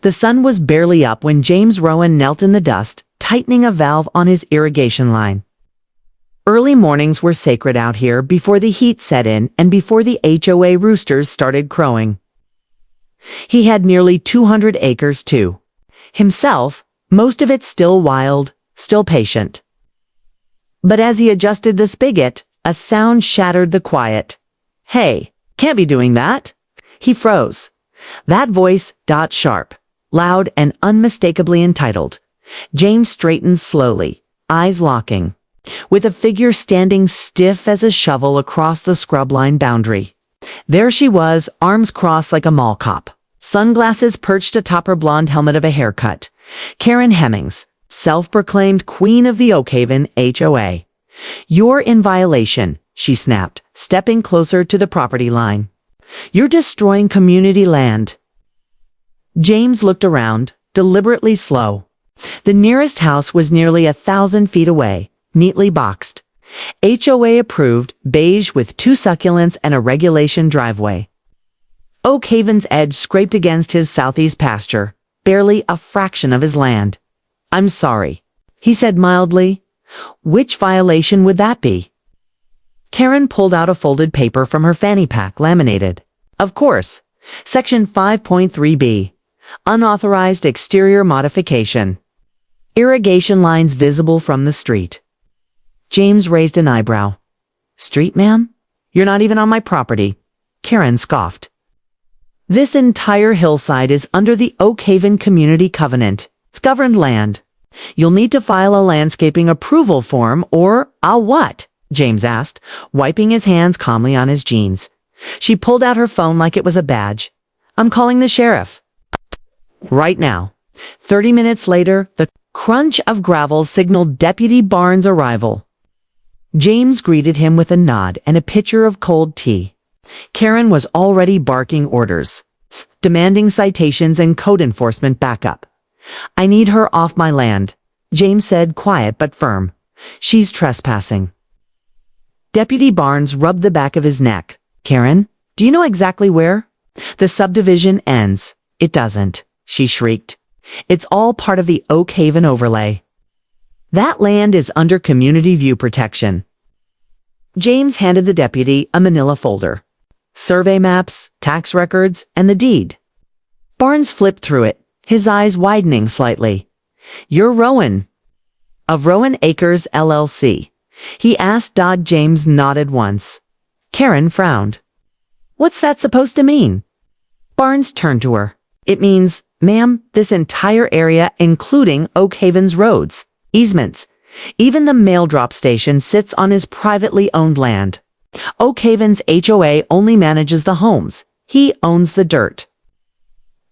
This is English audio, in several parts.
The sun was barely up when James Rowan knelt in the dust, tightening a valve on his irrigation line. Early mornings were sacred out here before the heat set in and before the HOA roosters started crowing. He had nearly 200 acres too. Himself, most of it still wild, still patient. But as he adjusted the spigot, a sound shattered the quiet. "Hey, can't be doing that." He froze. That voice, sharp, loud, and unmistakably entitled. James straightened slowly, eyes locking, with a figure standing stiff as a shovel across the scrub line boundary. There she was, arms crossed like a mall cop, sunglasses perched atop her blonde helmet of a haircut. Karen Hemmings, self-proclaimed queen of the Oakhaven HOA. "You're in violation," she snapped, stepping closer to the property line. "You're destroying community land." James looked around, deliberately slow. The nearest house was nearly 1,000 feet away, neatly boxed. HOA approved, beige with 2 succulents and a regulation driveway. Oakhaven's edge scraped against his southeast pasture, barely a fraction of his land. "I'm sorry," he said mildly. "Which violation would that be?" Karen pulled out a folded paper from her fanny pack, laminated. "Of course. Section 5.3b. Unauthorized exterior modification. Irrigation lines visible from the street." James raised an eyebrow. "Street, ma'am? You're not even on my property." Karen scoffed. "This entire hillside is under the Oakhaven Community Covenant. It's governed land. You'll need to file a landscaping approval form or I'll what?" James asked, wiping his hands calmly on his jeans. She pulled out her phone like it was a badge. "I'm calling the sheriff." Right now. 30 minutes later, the crunch of gravel signaled Deputy Barnes' arrival. James greeted him with a nod and a pitcher of cold tea. Karen was already barking orders, demanding citations and code enforcement backup. "I need her off my land," James said, quiet but firm. "She's trespassing." Deputy Barnes rubbed the back of his neck. "Karen, do you know exactly where?" "The subdivision ends." "It doesn't," she shrieked. "It's all part of the Oakhaven overlay. That land is under community view protection." James handed the deputy a manila folder. Survey maps, tax records, and the deed. Barnes flipped through it, his eyes widening slightly. "You're Rowan." "Of Rowan Acres, LLC." he asked. James nodded once. Karen frowned. "What's that supposed to mean?" Barnes turned to her. "It means, ma'am, this entire area, including Oakhaven's roads, easements, even the mail drop station sits on his privately owned land. Oakhaven's HOA only manages the homes. He owns the dirt."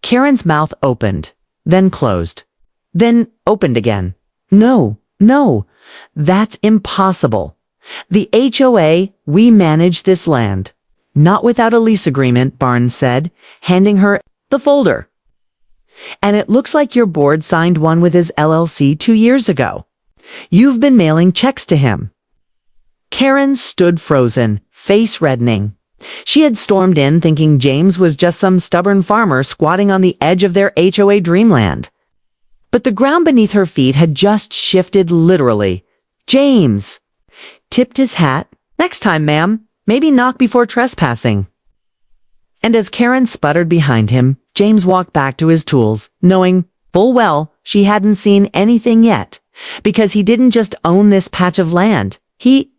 Karen's mouth opened, then closed, then opened again. No, that's impossible. The HOA, we manage this land." "Not without a lease agreement," Barnes said, handing her the folder. "And it looks like your board signed one with his LLC 2 years ago. You've been mailing checks to him." Karen stood frozen, face reddening. She had stormed in thinking James was just some stubborn farmer squatting on the edge of their HOA dreamland. But the ground beneath her feet had just shifted literally. James tipped his hat. "Next time, ma'am, maybe knock before trespassing." And as Karen sputtered behind him, James walked back to his tools, knowing full well she hadn't seen anything yet, because he didn't just own this patch of land. He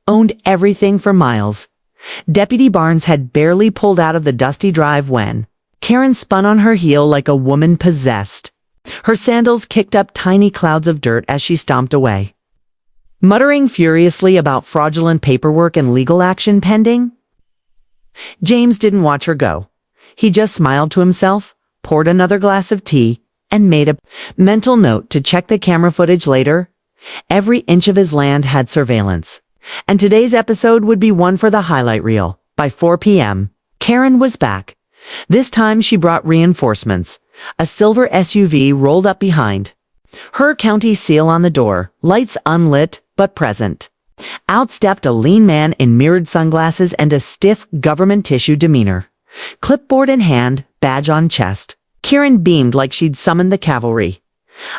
owned everything for miles. Deputy Barnes had barely pulled out of the dusty drive when Karen spun on her heel like a woman possessed. Her sandals kicked up tiny clouds of dirt as she stomped away. Muttering furiously about fraudulent paperwork and legal action pending, James didn't watch her go. He just smiled to himself, poured another glass of tea, and made a mental note to check the camera footage later. Every inch of his land had surveillance. And today's episode would be one for the highlight reel. By 4 p.m., Karen was back. This time she brought reinforcements. A silver SUV rolled up behind. Her county seal on the door, lights unlit but present. Out stepped a lean man in mirrored sunglasses and a stiff government tissue demeanor. Clipboard in hand, badge on chest. Karen beamed like she'd summoned the cavalry.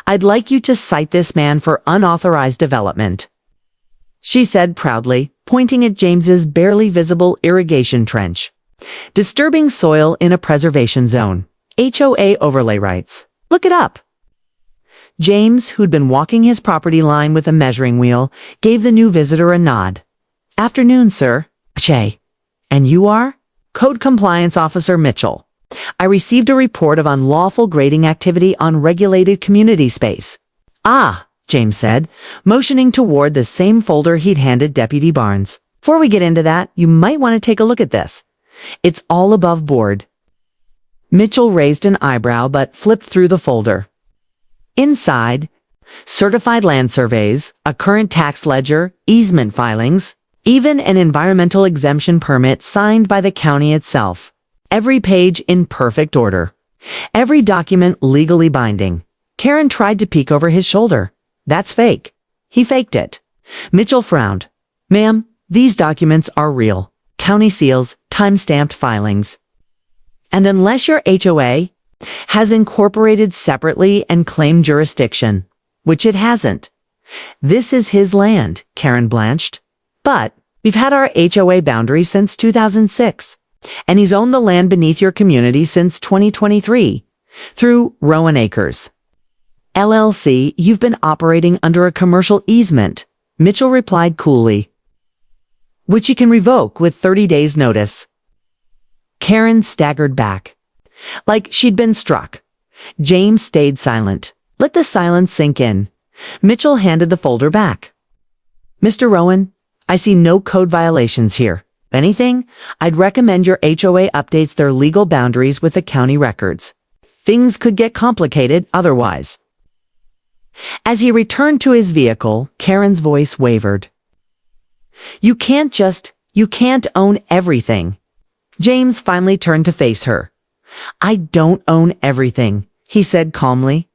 "I'd like you to cite this man for unauthorized development," she said proudly, pointing at James's barely visible irrigation trench. "Disturbing soil in a preservation zone. HOA overlay rights. Look it up." James, who'd been walking his property line with a measuring wheel, gave the new visitor a nod. "Afternoon, sir." "Che. And you are?" "Code Compliance Officer Mitchell. I received a report of unlawful grading activity on regulated community space." "Ah," James said, motioning toward the same folder he'd handed Deputy Barnes. "Before we get into that, you might want to take a look at this. It's all above board." Mitchell raised an eyebrow but flipped through the folder. Inside, certified land surveys, a current tax ledger, easement filings, even an environmental exemption permit signed by the county itself. Every page in perfect order. Every document legally binding. Karen tried to peek over his shoulder. "That's fake." He faked it. Mitchell frowned. "Ma'am, these documents are real. County seals, time-stamped filings. And unless your HOA has incorporated separately and claimed jurisdiction, which it hasn't. This is his land," Karen blanched. "But we've had our HOA boundaries since 2006, and he's owned the land beneath your community since 2023, through Rowan Acres LLC. You've been operating under a commercial easement," Mitchell replied coolly, "which you can revoke with 30 days notice." Karen staggered back, like she'd been struck. James stayed silent. Let the silence sink in. Mitchell handed the folder back. "Mr. Rowan, I see no code violations here. If anything, I'd recommend your HOA updates their legal boundaries with the county records. Things could get complicated otherwise." As he returned to his vehicle, Karen's voice wavered. You can't own everything." James finally turned to face her. "I don't own everything," he said calmly.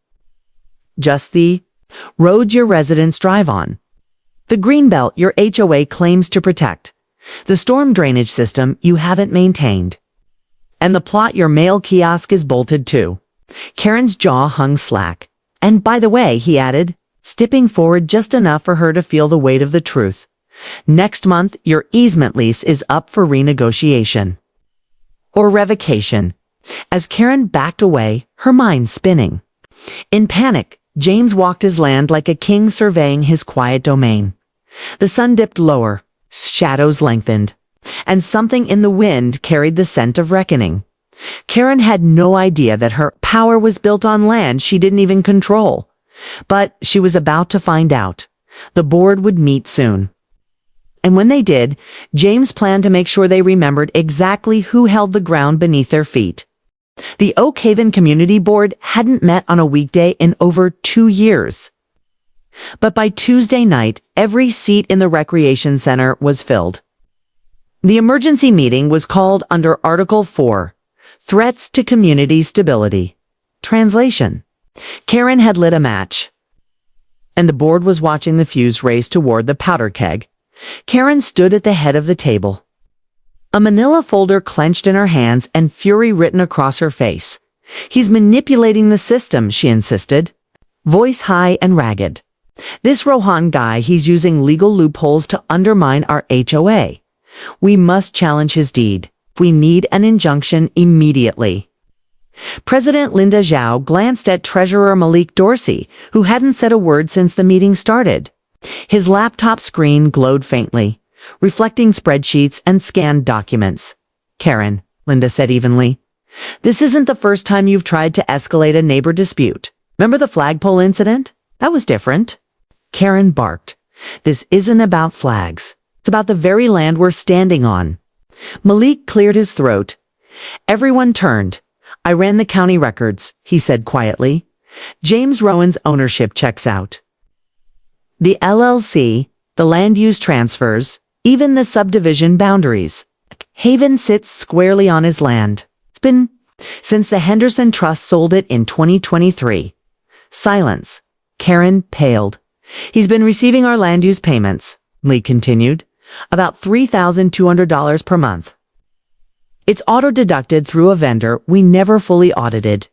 "Just the roads your residents drive on. The greenbelt your HOA claims to protect. The storm drainage system you haven't maintained. And the plot your mail kiosk is bolted to." Karen's jaw hung slack. "And by the way," he added, stepping forward just enough for her to feel the weight of the truth, "next month your easement lease is up for renegotiation. Or revocation." As Karen backed away, her mind spinning. In panic, James walked his land like a king surveying his quiet domain. The sun dipped lower, shadows lengthened, and something in the wind carried the scent of reckoning. Karen had no idea that her power was built on land she didn't even control. But she was about to find out. The board would meet soon. And when they did, James planned to make sure they remembered exactly who held the ground beneath their feet. The Oak Haven Community Board hadn't met on a weekday in over 2 years. But by Tuesday night, every seat in the recreation center was filled. The emergency meeting was called under Article 4, Threats to Community Stability. Translation: Karen had lit a match, and the board was watching the fuse race toward the powder keg. Karen stood at the head of the table, a manila folder clenched in her hands and fury written across her face. "He's manipulating the system," she insisted, voice high and ragged. "This Rohan guy, he's using legal loopholes to undermine our HOA. We must challenge his deed. We need an injunction immediately." President Linda Zhao glanced at Treasurer Malik Dorsey, who hadn't said a word since the meeting started. His laptop screen glowed faintly, reflecting spreadsheets and scanned documents. "Karen," Linda said evenly, "this isn't the first time you've tried to escalate a neighbor dispute. Remember the flagpole incident? That was different." Karen barked. "This isn't about flags. It's about the very land we're standing on." Malik cleared his throat. Everyone turned. "I ran the county records," he said quietly. "James Rowan's ownership checks out. The LLC, the land use transfers, even the subdivision boundaries. Haven sits squarely on his land. It's been since the Henderson Trust sold it in 2023. Silence. Karen paled. "He's been receiving our land use payments," Lee continued, "about $3,200 per month. It's auto-deducted through a vendor we never fully audited.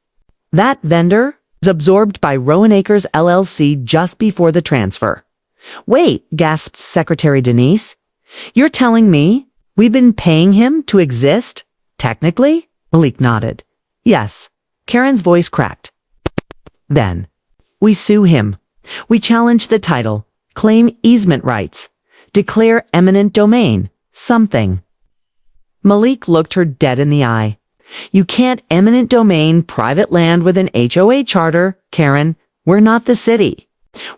That vendor was absorbed by Rowan Acres LLC just before the transfer. Wait, gasped Secretary Denise. You're telling me we've been paying him to exist? Technically? Malik nodded. Yes. Karen's voice cracked. Then, we sue him. We challenge the title, claim easement rights, declare eminent domain, something. Malik looked her dead in the eye. You can't eminent domain private land with an HOA charter, Karen. We're not the city.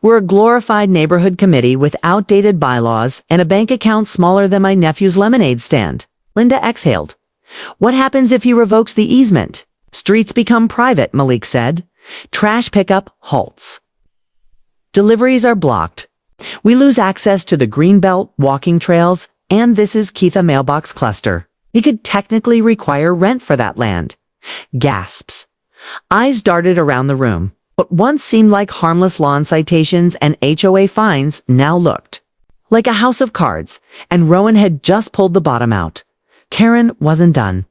We're a glorified neighborhood committee with outdated bylaws and a bank account smaller than my nephew's lemonade stand. Linda exhaled. What happens if he revokes the easement? Streets become private, Malik said. Trash pickup halts. Deliveries are blocked. We lose access to the Greenbelt walking trails, and this is Keitha mailbox cluster. He could technically require rent for that land. Gasps. Eyes darted around the room. What once seemed like harmless lawn citations and HOA fines now looked like a house of cards, and Rowan had just pulled the bottom out. Karen wasn't done.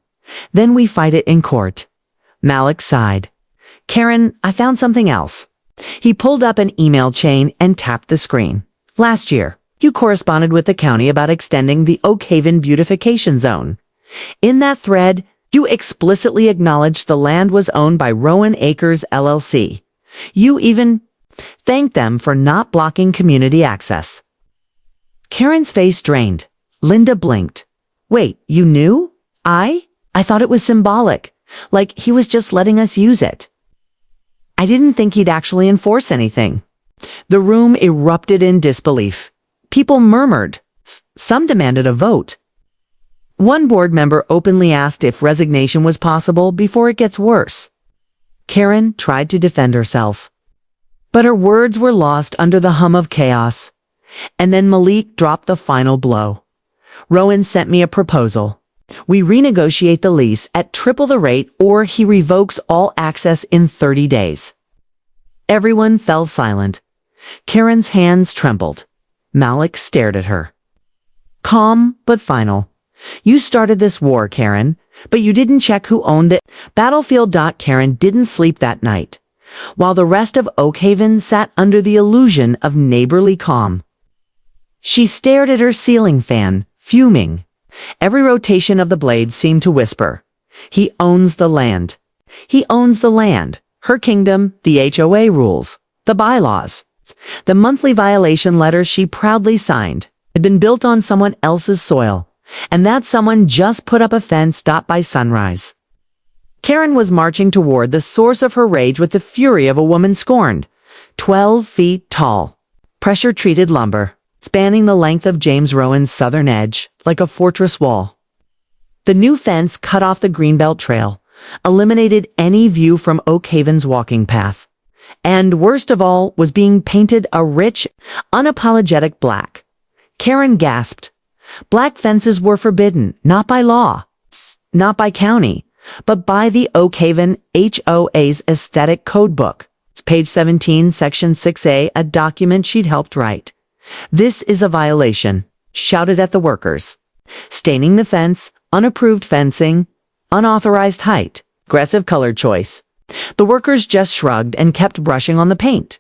Then we fight it in court. Malik sighed. Karen, I found something else. He pulled up an email chain and tapped the screen. Last year, you corresponded with the county about extending the Oak Haven beautification zone. In that thread, you explicitly acknowledged the land was owned by Rowan Acres LLC. You even thanked them for not blocking community access. Karen's face drained. Linda blinked. Wait, you knew? I thought it was symbolic, like he was just letting us use it. I didn't think he'd actually enforce anything. The room erupted in disbelief. People murmured. Some demanded a vote. One board member openly asked if resignation was possible before it gets worse. Karen tried to defend herself, but her words were lost under the hum of chaos. And then Malik dropped the final blow. Rowan sent me a proposal. We renegotiate the lease at triple the rate, or he revokes all access in 30 days. Everyone fell silent. Karen's hands trembled. Malik stared at her. Calm, but final. You started this war, Karen, but you didn't check who owned it. Battlefield. Karen didn't sleep that night, while the rest of Oak Haven sat under the illusion of neighborly calm. She stared at her ceiling fan, fuming. Every rotation of the blade seemed to whisper, he owns the land. He owns the land, her kingdom, the HOA rules, the bylaws. The monthly violation letters she proudly signed had been built on someone else's soil, and that someone just put up a fence by sunrise. Karen was marching toward the source of her rage with the fury of a woman scorned. 12 feet tall, pressure-treated lumber, spanning the length of James Rowan's southern edge like a fortress wall. The new fence cut off the Greenbelt Trail, eliminated any view from Oak Haven's walking path, and worst of all was being painted a rich, unapologetic black. Karen gasped. Black fences were forbidden, not by law, not by county, but by the Oak Haven HOA's aesthetic code book. Page 17, section 6A, a document she'd helped write. This is a violation, shouted at the workers. Staining the fence, unapproved fencing, unauthorized height, aggressive color choice. The workers just shrugged and kept brushing on the paint.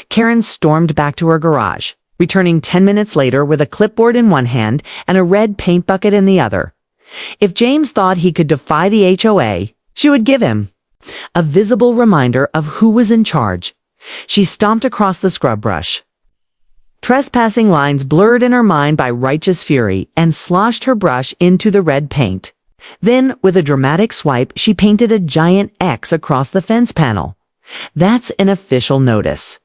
Karen stormed back to her garage, returning 10 minutes later with a clipboard in one hand and a red paint bucket in the other. If James thought he could defy the HOA, she would give him a visible reminder of who was in charge. She stomped across the scrub brush. Trespassing lines blurred in her mind by righteous fury, and sloshed her brush into the red paint. Then, with a dramatic swipe, she painted a giant X across the fence panel. That's an official notice.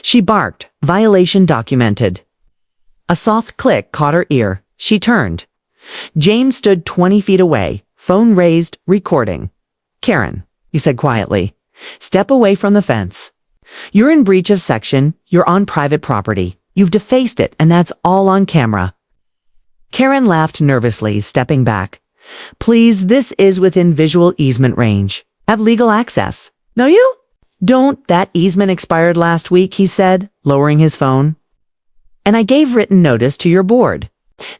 She barked, violation documented. A soft click caught her ear. She turned. James stood 20 feet away, phone raised, recording. Karen, he said quietly, step away from the fence. You're in breach of section, you're on private property. You've defaced it, and that's all on camera. Karen laughed nervously, stepping back. Please, this is within visual easement range. Have legal access. No, you? Don't. That easement expired last week, he said, lowering his phone. And I gave written notice to your board.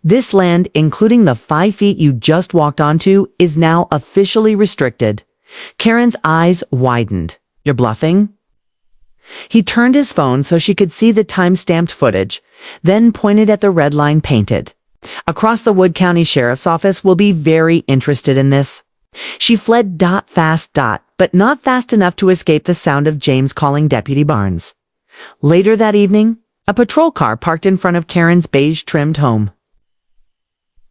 This land, including the 5 feet you just walked onto, is now officially restricted. Karen's eyes widened. "You're bluffing?" He turned his phone so she could see the time-stamped footage, then pointed at the red line painted. "Across the Wood County Sheriff's Office will be very interested in this." She fled fast, but not fast enough to escape the sound of James calling Deputy Barnes. Later that evening, a patrol car parked in front of Karen's beige-trimmed home.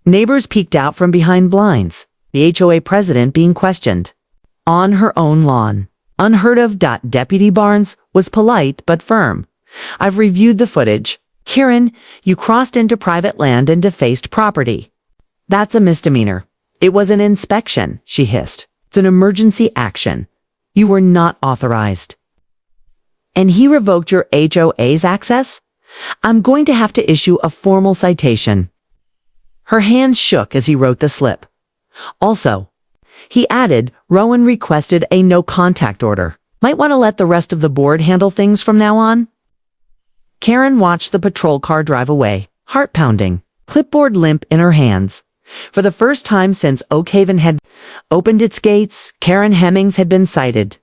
Neighbors peeked out from behind blinds, the HOA president being questioned. On her own lawn. Unheard of. Deputy Barnes was polite but firm. "I've reviewed the footage. Karen, you crossed into private land and defaced property. That's a misdemeanor." "It was an inspection," she hissed. "It's an emergency action. You were not authorized." "And he revoked your HOA's access? I'm going to have to issue a formal citation." Her hands shook as he wrote the slip. "Also," he added, "Rowan requested a no-contact order. Might want to let the rest of the board handle things from now on." Karen watched the patrol car drive away, heart pounding, clipboard limp in her hands. For the first time since Oak Haven had opened its gates, Karen Hemmings had been cited.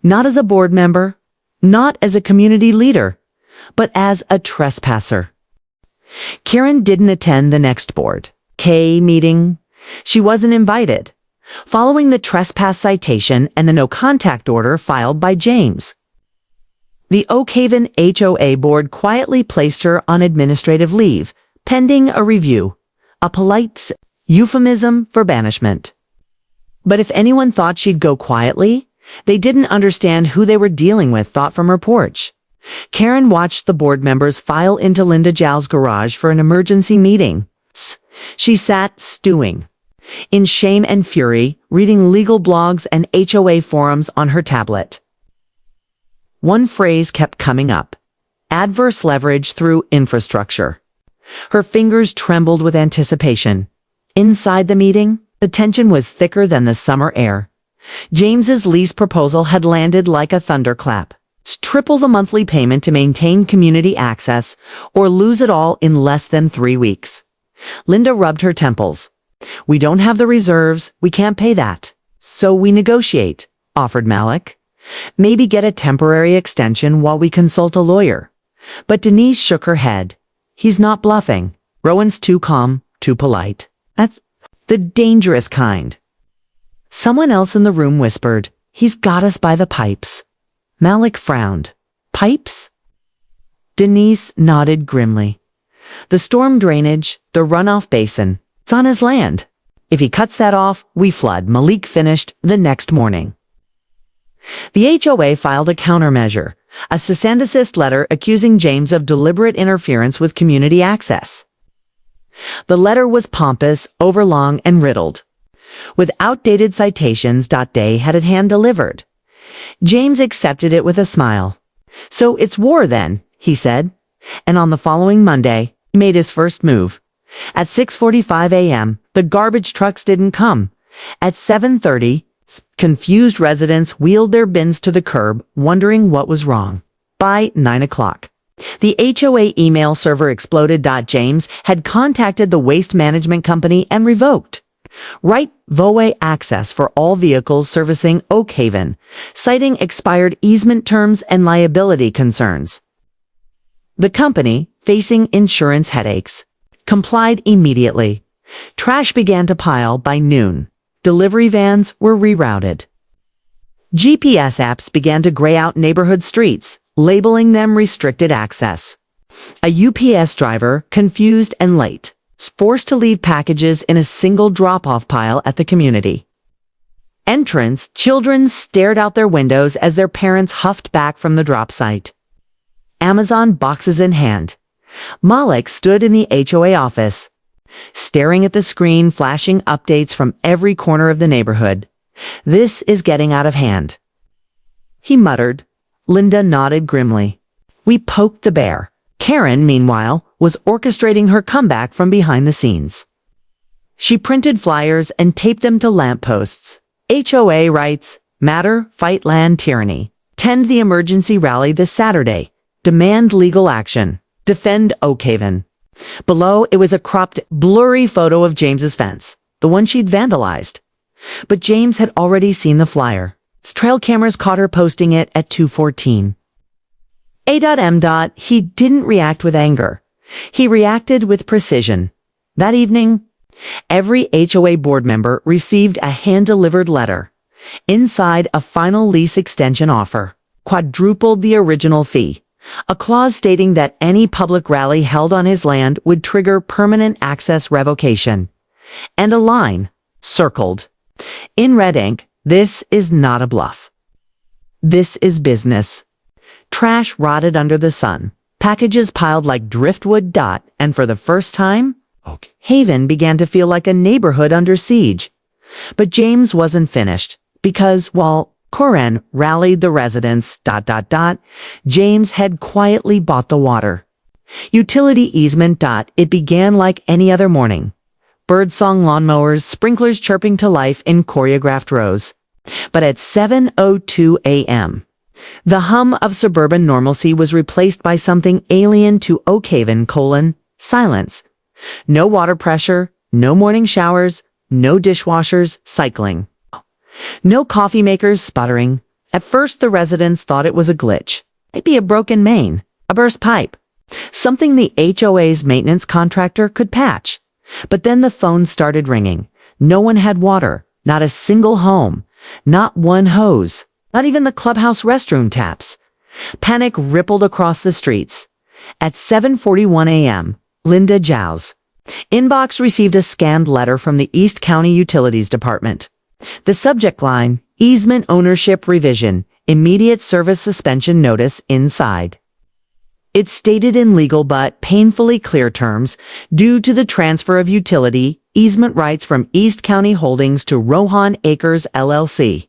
Not as a board member, not as a community leader, but as a trespasser. Karen didn't attend the next board K meeting. She wasn't invited, following the trespass citation and the no-contact order filed by James. The Oak Haven HOA board quietly placed her on administrative leave, pending a review, a polite euphemism for banishment. But if anyone thought she'd go quietly, they didn't understand who they were dealing with, thought from her porch. Karen watched the board members file into Linda Zhao's garage for an emergency meeting. She sat stewing, in shame and fury, reading legal blogs and HOA forums on her tablet. One phrase kept coming up: adverse leverage through infrastructure. Her fingers trembled with anticipation. Inside the meeting, the tension was thicker than the summer air. James's lease proposal had landed like a thunderclap. Triple the monthly payment to maintain community access, or lose it all in less than 3 weeks. Linda rubbed her temples. "We don't have the reserves, we can't pay that. So we negotiate," offered Malik. "Maybe get a temporary extension while we consult a lawyer." But Denise shook her head. "He's not bluffing. Rowan's too calm, too polite. That's the dangerous kind." Someone else in the room whispered, "He's got us by the pipes." Malik frowned. "Pipes?" Denise nodded grimly. "The storm drainage, the runoff basin. It's on his land. If he cuts that off, we flood," Malik finished the next morning. The HOA filed a countermeasure, a cease and desist letter accusing James of deliberate interference with community access. The letter was pompous, overlong, and riddled, with outdated citations. They had it hand-delivered. James accepted it with a smile. "So it's war then," he said. And on the following Monday, he made his first move. At 6:45 a.m., the garbage trucks didn't come. At 7:30, confused residents wheeled their bins to the curb, wondering what was wrong. By 9 o'clock, the HOA email server exploded. James had contacted the waste management company and revoked right HOA access for all vehicles servicing Oak Haven, citing expired easement terms and liability concerns. The company, facing insurance headaches, complied immediately. Trash began to pile by noon. Delivery vans were rerouted. GPS apps began to gray out neighborhood streets, labeling them restricted access. A UPS driver, confused and late, was forced to leave packages in a single drop-off pile at the community entrance. Children stared out their windows as their parents huffed back from the drop site. Amazon boxes in hand, Malik stood in the HOA office, staring at the screen flashing updates from every corner of the neighborhood. "This is getting out of hand," he muttered. Linda nodded grimly. "We poked the bear." Karen, meanwhile, was orchestrating her comeback from behind the scenes. She printed flyers and taped them to lampposts. HOA rights, matter, fight land tyranny. Attend the emergency rally this Saturday. Demand legal action. Defend Oak Haven. Below, it was a cropped, blurry photo of James's fence, the one she'd vandalized. But James had already seen the flyer. His trail cameras caught her posting it at 2:14. A.M. He didn't react with anger. He reacted with precision. That evening, every HOA board member received a hand-delivered letter. Inside, a final lease extension offer, quadrupled the original fee, a clause stating that any public rally held on his land would trigger permanent access revocation, and a line, circled, in red ink, "This is not a bluff. This is business." Trash rotted under the sun, packages piled like driftwood. And for the first time, Haven began to feel like a neighborhood under siege. But James wasn't finished, because while Corinne rallied the residents, James had quietly bought the water. Utility easement. It began like any other morning. Birdsong lawnmowers, sprinklers chirping to life in choreographed rows. But at 7:02 a.m., the hum of suburban normalcy was replaced by something alien to Oakhaven: silence. No water pressure, no morning showers, no dishwashers cycling. No coffee makers sputtering. At first, the residents thought it was a glitch. Maybe a broken main, a burst pipe, something the HOA's maintenance contractor could patch. But then the phone started ringing. No one had water, not a single home, not one hose, not even the clubhouse restroom taps. Panic rippled across the streets. At 7:41 a.m., Linda Jow's inbox received a scanned letter from the East County Utilities Department. The subject line, easement ownership revision, immediate service suspension notice inside. It stated in legal but painfully clear terms, due to the transfer of utility easement rights from East County Holdings to Rohan Acres LLC.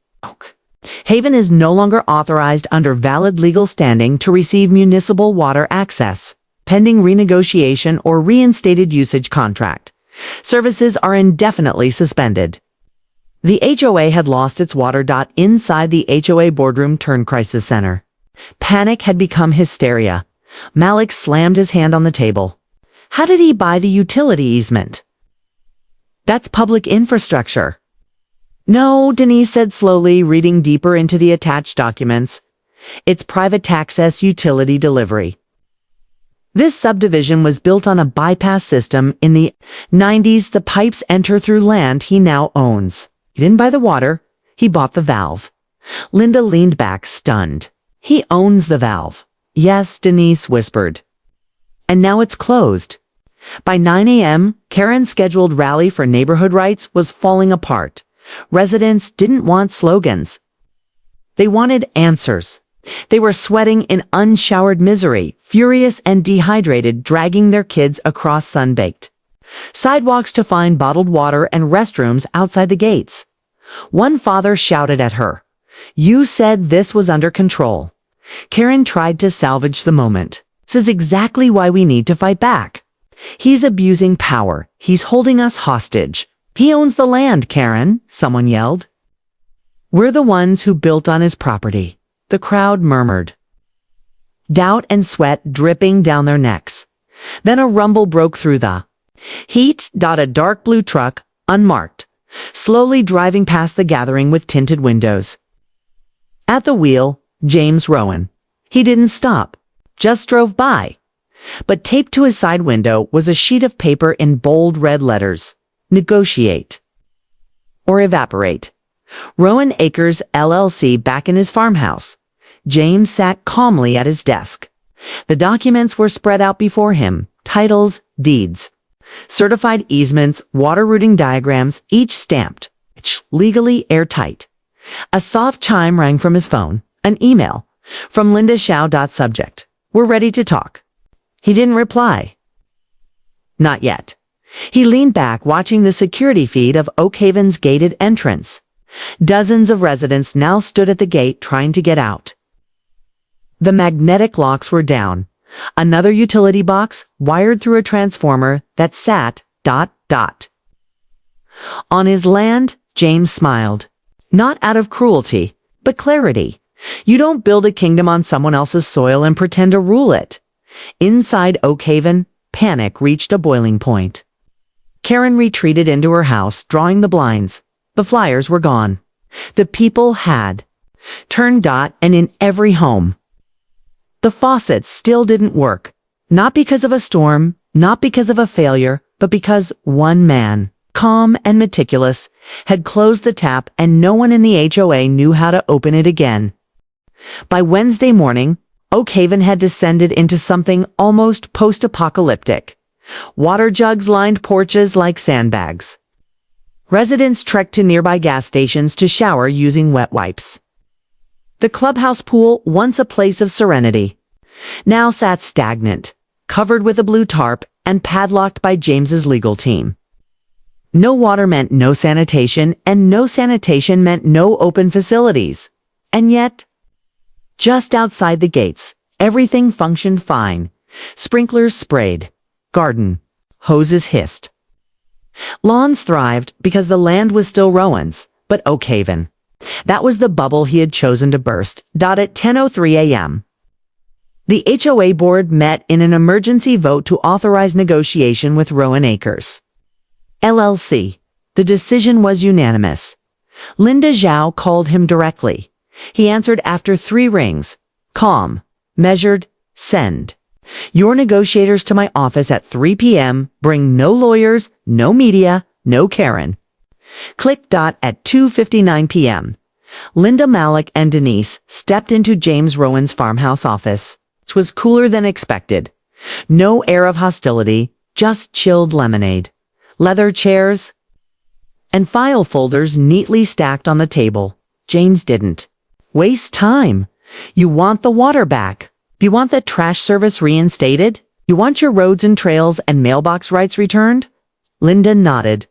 Haven is no longer authorized under valid legal standing to receive municipal water access, pending renegotiation or reinstated usage contract. Services are indefinitely suspended. The HOA had lost its water. Inside the HOA boardroom turned crisis center. Panic had become hysteria. Malik slammed his hand on the table. How did he buy the utility easement? That's public infrastructure. No, Denise said slowly, reading deeper into the attached documents. It's private access utility delivery. This subdivision was built on a bypass system in the 90s. The pipes enter through land he now owns. He didn't buy the water, he bought the valve. Linda leaned back, stunned. He owns the valve. Yes, Denise whispered. And now it's closed. By 9 a.m., Karen's scheduled rally for neighborhood rights was falling apart. Residents didn't want slogans. They wanted answers. They were sweating in unshowered misery, furious and dehydrated, dragging their kids across sun-baked sidewalks to find bottled water and restrooms outside the gates. One father shouted at her, "You said this was under control." Karen tried to salvage the moment. "This is exactly why we need to fight back. He's abusing power. He's holding us hostage. He owns the land, Karen," someone yelled. "We're the ones who built on his property," the crowd murmured. Doubt and sweat dripping down their necks. Then a rumble broke through the heat. A dark blue truck, unmarked, slowly driving past the gathering with tinted windows. At the wheel, James Rowan. He didn't stop, just drove by. But taped to his side window was a sheet of paper in bold red letters. Negotiate. Or evaporate. Rowan Acres LLC back in his farmhouse. James sat calmly at his desk. The documents were spread out before him. Titles, deeds, certified easements, water routing diagrams, each stamped, legally airtight. A soft chime rang from his phone. An email from Linda Shaw. Subject: We're ready to talk. He didn't reply. Not yet. He leaned back, watching the security feed of Oakhaven's gated entrance. Dozens of residents now stood at the gate trying to get out. The magnetic locks were down. Another utility box wired through a transformer that sat ... On his land, James smiled. Not out of cruelty, but clarity. You don't build a kingdom on someone else's soil and pretend to rule it. Inside Oakhaven, panic reached a boiling point. Karen retreated into her house, drawing the blinds. The flyers were gone. The people had turned. And in every home. The faucets still didn't work. Not because of a storm, not because of a failure, but because one man, calm and meticulous, had closed the tap and no one in the HOA knew how to open it again. By Wednesday morning, Oak Haven had descended into something almost post-apocalyptic. Water jugs lined porches like sandbags. Residents trekked to nearby gas stations to shower using wet wipes. The clubhouse pool, once a place of serenity, now sat stagnant, covered with a blue tarp and padlocked by James's legal team. No water meant no sanitation, and no sanitation meant no open facilities. And yet, just outside the gates, everything functioned fine. Sprinklers sprayed. Garden hoses hissed. Lawns thrived because the land was still Rowan's, but Oak Haven. That was the bubble he had chosen to burst. At 10:03 a.m. The HOA board met in an emergency vote to authorize negotiation with Rowan Acres LLC. The decision was unanimous. Linda Zhao called him directly. He answered after 3 rings. Calm, measured, send. Your negotiators to my office at 3 p.m. Bring no lawyers, no media, no Karen. Click. At 2:59 p.m. Linda, Malik, and Denise stepped into James Rowan's farmhouse office. It was cooler than expected. No air of hostility, just chilled lemonade. Leather chairs and file folders neatly stacked on the table. James didn't waste time. You want the water back? You want the trash service reinstated? You want your roads and trails and mailbox rights returned? Linda nodded.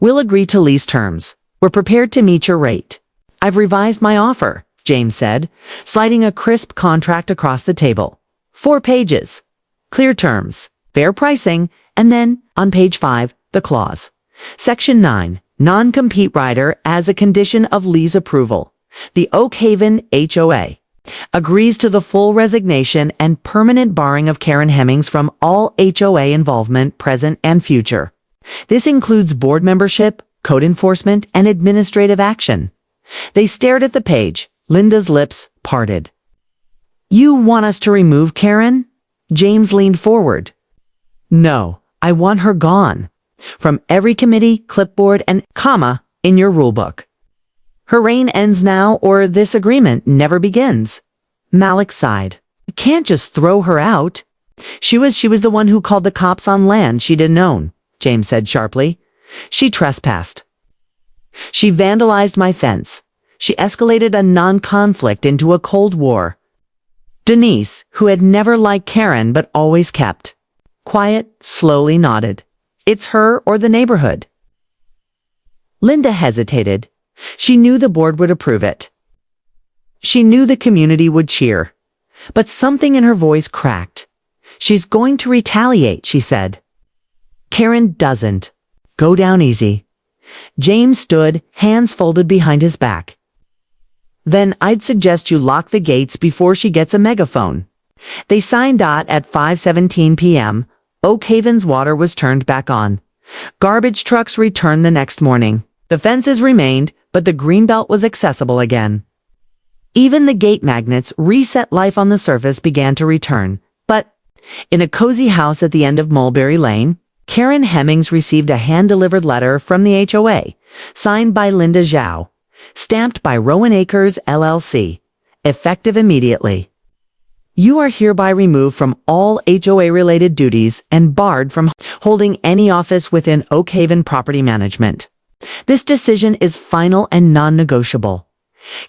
We'll agree to lease terms. We're prepared to meet your rate. I've revised my offer, James said, sliding a crisp contract across the table. 4 pages. Clear terms, fair pricing, and then, on page 5, the clause. Section 9, non-compete rider as a condition of lease approval. The Oak Haven HOA agrees to the full resignation and permanent barring of Karen Hemmings from all HOA involvement, present and future. This includes board membership, code enforcement, and administrative action. They stared at the page. Linda's lips parted. You want us to remove Karen? James leaned forward. No, I want her gone. From every committee, clipboard, and comma in your rulebook. Her reign ends now, or this agreement never begins. Malik sighed. You can't just throw her out. She was the one who called the cops on land she didn't own, James said sharply. She trespassed. She vandalized my fence. She escalated a non-conflict into a Cold War. Denise, who had never liked Karen but always kept quiet, slowly nodded. It's her or the neighborhood. Linda hesitated. She knew the board would approve it. She knew the community would cheer. But something in her voice cracked. She's going to retaliate, she said. Karen doesn't. Go down easy. James stood, hands folded behind his back. Then I'd suggest you lock the gates before she gets a megaphone. They signed. At 5:17 p.m., Oak Haven's water was turned back on. Garbage trucks returned the next morning. The fences remained, but the greenbelt was accessible again. Even the gate magnets reset life on the surface began to return. But in a cozy house at the end of Mulberry Lane, Karen Hemmings received a hand-delivered letter from the HOA, signed by Linda Zhao, stamped by Rowan Acres LLC, effective immediately. You are hereby removed from all HOA-related duties and barred from holding any office within Oak Haven Property Management. This decision is final and non-negotiable.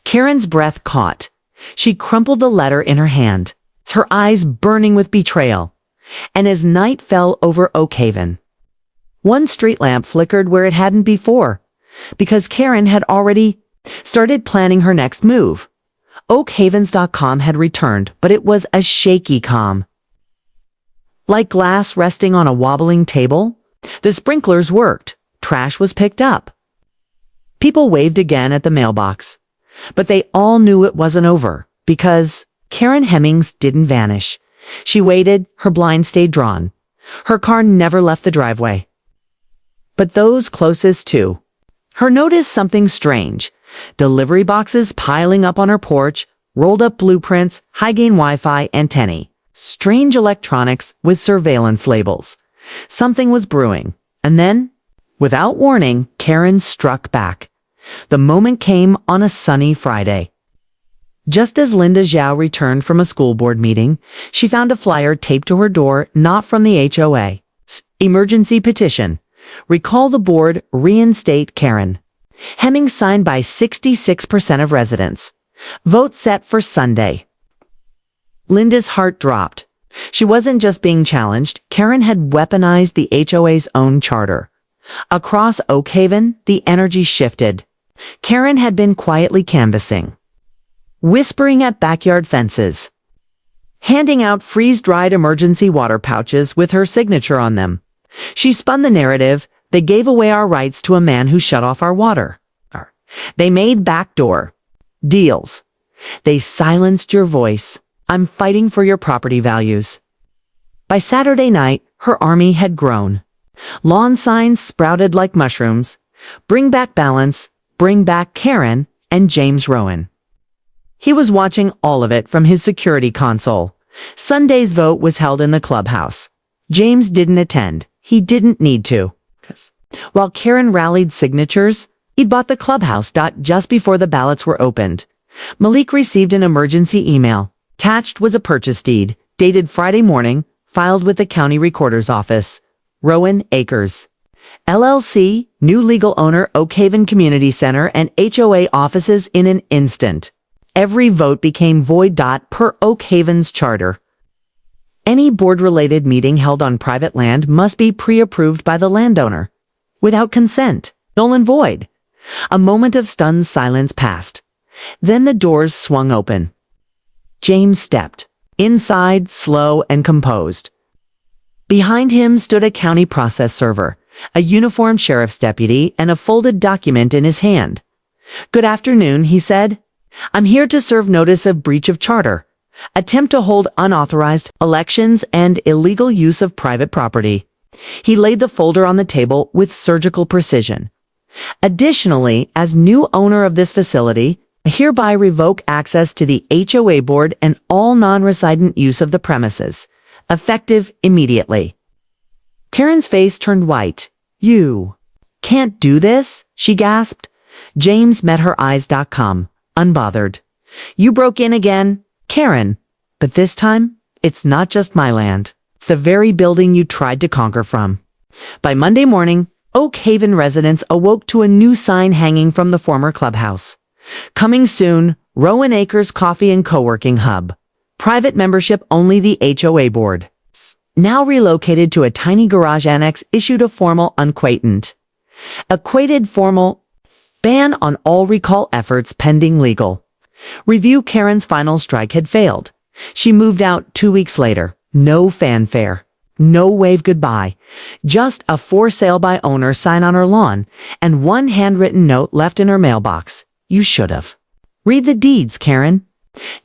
Karen's breath caught. She crumpled the letter in her hand, her eyes burning with betrayal. And as night fell over Oak Haven, one street lamp flickered where it hadn't before, because Karen had already started planning her next move. OakHavens.com had returned, but it was a shaky calm. Like glass resting on a wobbling table, the sprinklers worked. Trash was picked up. People waved again at the mailbox, but they all knew it wasn't over, because Karen Hemmings didn't vanish. She waited, her blind stayed drawn. Her car never left the driveway. But those closest to Her noticed something strange. Delivery boxes piling up on her porch, rolled up blueprints, high-gain Wi-Fi antennae, strange electronics with surveillance labels. Something was brewing. And then, without warning, Karen struck back. The moment came on a sunny Friday. Just as Linda Zhao returned from a school board meeting, she found a flyer taped to her door, not from the HOA. Emergency petition. Recall the board, reinstate Karen. Hemming signed by 66% of residents. Vote set for Sunday. Linda's heart dropped. She wasn't just being challenged. Karen had weaponized the HOA's own charter. Across Oak Haven, the energy shifted. Karen had been quietly canvassing, whispering at backyard fences, handing out freeze-dried emergency water pouches with her signature on them. She spun the narrative. They gave away our rights to a man who shut off our water. They made backdoor deals. They silenced your voice. I'm fighting for your property values. By Saturday night, her army had grown. Lawn signs sprouted like mushrooms. Bring back balance, bring back Karen, and James Rowan. He was watching all of it from his security console. Sunday's vote was held in the clubhouse. James didn't attend. He didn't need to. While Karen rallied signatures, he'd bought the clubhouse. Just before the ballots were opened, Malik received an emergency email. Attached was a purchase deed, dated Friday morning, filed with the county recorder's office. Rowan Acres LLC, new legal owner, Oak Haven Community Center and HOA offices in an instant. Every vote became void. Per Oak Haven's charter. Any board-related meeting held on private land must be pre-approved by the landowner. Without consent, null and void. A moment of stunned silence passed. Then the doors swung open. James stepped inside, slow and composed. Behind him stood a county process server, a uniformed sheriff's deputy, and a folded document in his hand. Good afternoon, he said. I'm here to serve notice of breach of charter, attempt to hold unauthorized elections, and illegal use of private property. He laid the folder on the table with surgical precision. Additionally, as new owner of this facility, I hereby revoke access to the HOA board and all non-resident use of the premises, effective immediately. Karen's face turned white. You can't do this, she gasped. James met her eyes. Unbothered. You broke in again, Karen, but this time, it's not just my land. It's the very building you tried to conquer from. By Monday morning, Oak Haven residents awoke to a new sign hanging from the former clubhouse. Coming soon, Rowan Acres Coffee and Co-working Hub. Private membership only, the HOA board. Now relocated to a tiny garage annex, issued a formal unquatent. Equated formal ban on all recall efforts pending legal review. Karen's final strike had failed. She moved out 2 weeks later. No fanfare. No wave goodbye. Just a for sale by owner sign on her lawn and one handwritten note left in her mailbox. You should have. Read the deeds, Karen.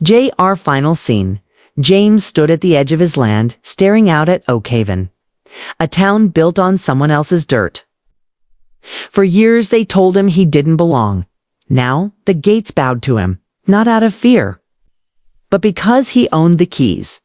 J.R. Final scene. James stood at the edge of his land, staring out at Oak Haven. A town built on someone else's dirt. For years they told him he didn't belong. Now the gates bowed to him, not out of fear, but because he owned the keys.